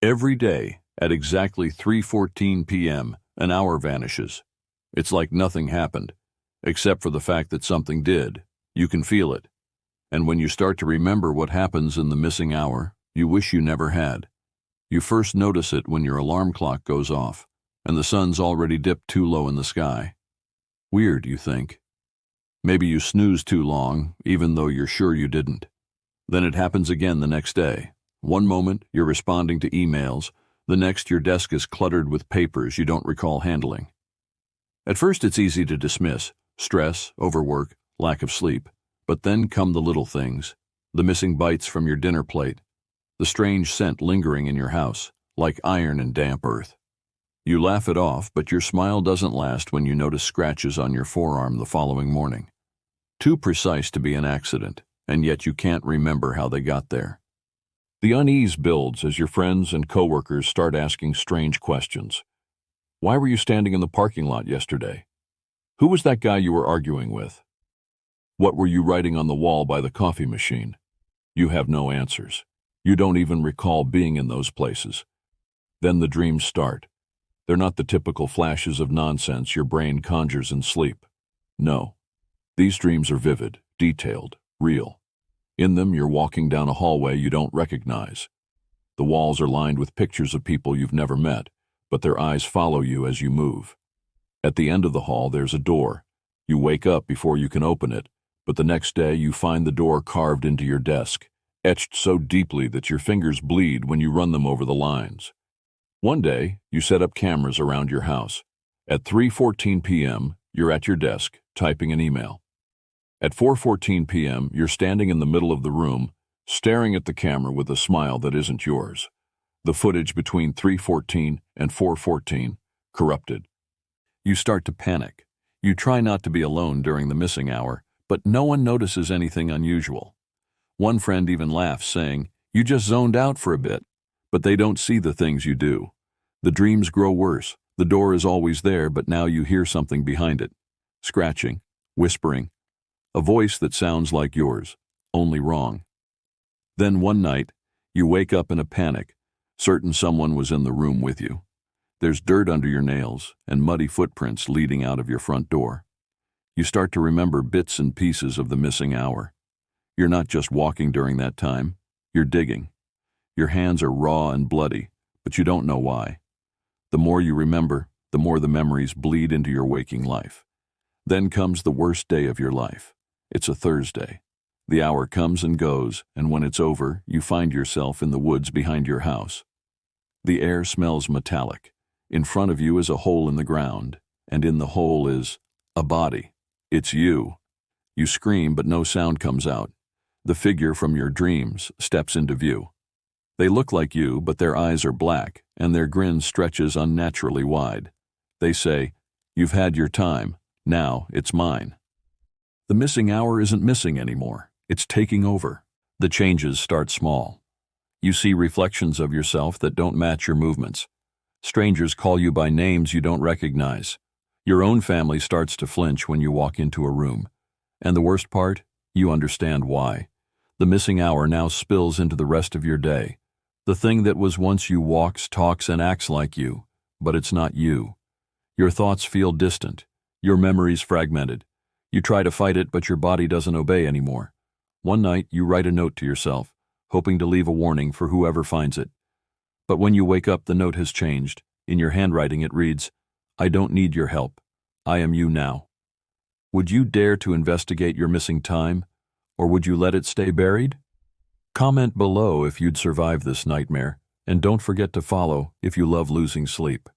Every day, at exactly 3:14 p.m., an hour vanishes. It's like nothing happened, except for the fact that something did. You can feel it. And when you start to remember what happens in the missing hour, you wish you never had. You first notice it when your alarm clock goes off, and the sun's already dipped too low in the sky. Weird, you think. Maybe you snoozed too long, even though you're sure you didn't. Then it happens again the next day. One moment, you're responding to emails. The next, your desk is cluttered with papers you don't recall handling. At first, it's easy to dismiss stress, overwork, lack of sleep. But then come the little things, the missing bites from your dinner plate, the strange scent lingering in your house, like iron and damp earth. You laugh it off, but your smile doesn't last when you notice scratches on your forearm the following morning. Too precise to be an accident, and yet you can't remember how they got there. The unease builds as your friends and coworkers start asking strange questions. Why were you standing in the parking lot yesterday? Who was that guy you were arguing with? What were you writing on the wall by the coffee machine? You have no answers. You don't even recall being in those places. Then the dreams start. They're not the typical flashes of nonsense your brain conjures in sleep. No. These dreams are vivid, detailed, real. In them, you're walking down a hallway you don't recognize. The walls are lined with pictures of people you've never met, but their eyes follow you as you move. At the end of the hall, there's a door. You wake up before you can open it, but the next day you find the door carved into your desk, etched so deeply that your fingers bleed when you run them over the lines. One day, you set up cameras around your house. At 3:14 p.m., you're at your desk, typing an email. At 4:14 p.m., you're standing in the middle of the room, staring at the camera with a smile that isn't yours. The footage between 3:14 and 4:14, corrupted. You start to panic. You try not to be alone during the missing hour, but no one notices anything unusual. One friend even laughs, saying, "You just zoned out for a bit," but they don't see the things you do. The dreams grow worse. The door is always there, but now you hear something behind it. Scratching, whispering, a voice that sounds like yours, only wrong. Then one night, you wake up in a panic, certain someone was in the room with you. There's dirt under your nails and muddy footprints leading out of your front door. You start to remember bits and pieces of the missing hour. You're not just walking during that time, you're digging. Your hands are raw and bloody, but you don't know why. The more you remember, the more the memories bleed into your waking life. Then comes the worst day of your life. It's a Thursday. The hour comes and goes, and when it's over, you find yourself in the woods behind your house. The air smells metallic. In front of you is a hole in the ground, and in the hole is a body. It's you. You scream, but no sound comes out. The figure from your dreams steps into view. They look like you, but their eyes are black, and their grin stretches unnaturally wide. They say, "You've had your time. Now it's mine." The missing hour isn't missing anymore. It's taking over. The changes start small. You see reflections of yourself that don't match your movements. Strangers call you by names you don't recognize. Your own family starts to flinch when you walk into a room. And the worst part? You understand why. The missing hour now spills into the rest of your day. The thing that was once you walks, talks, and acts like you, but it's not you. Your thoughts feel distant. Your memories fragmented. You try to fight it, but your body doesn't obey anymore. One night, you write a note to yourself, hoping to leave a warning for whoever finds it. But when you wake up, the note has changed. In your handwriting, it reads, "I don't need your help. I am you now." Would you dare to investigate your missing time, or would you let it stay buried? Comment below if you'd survive this nightmare, and don't forget to follow if you love losing sleep.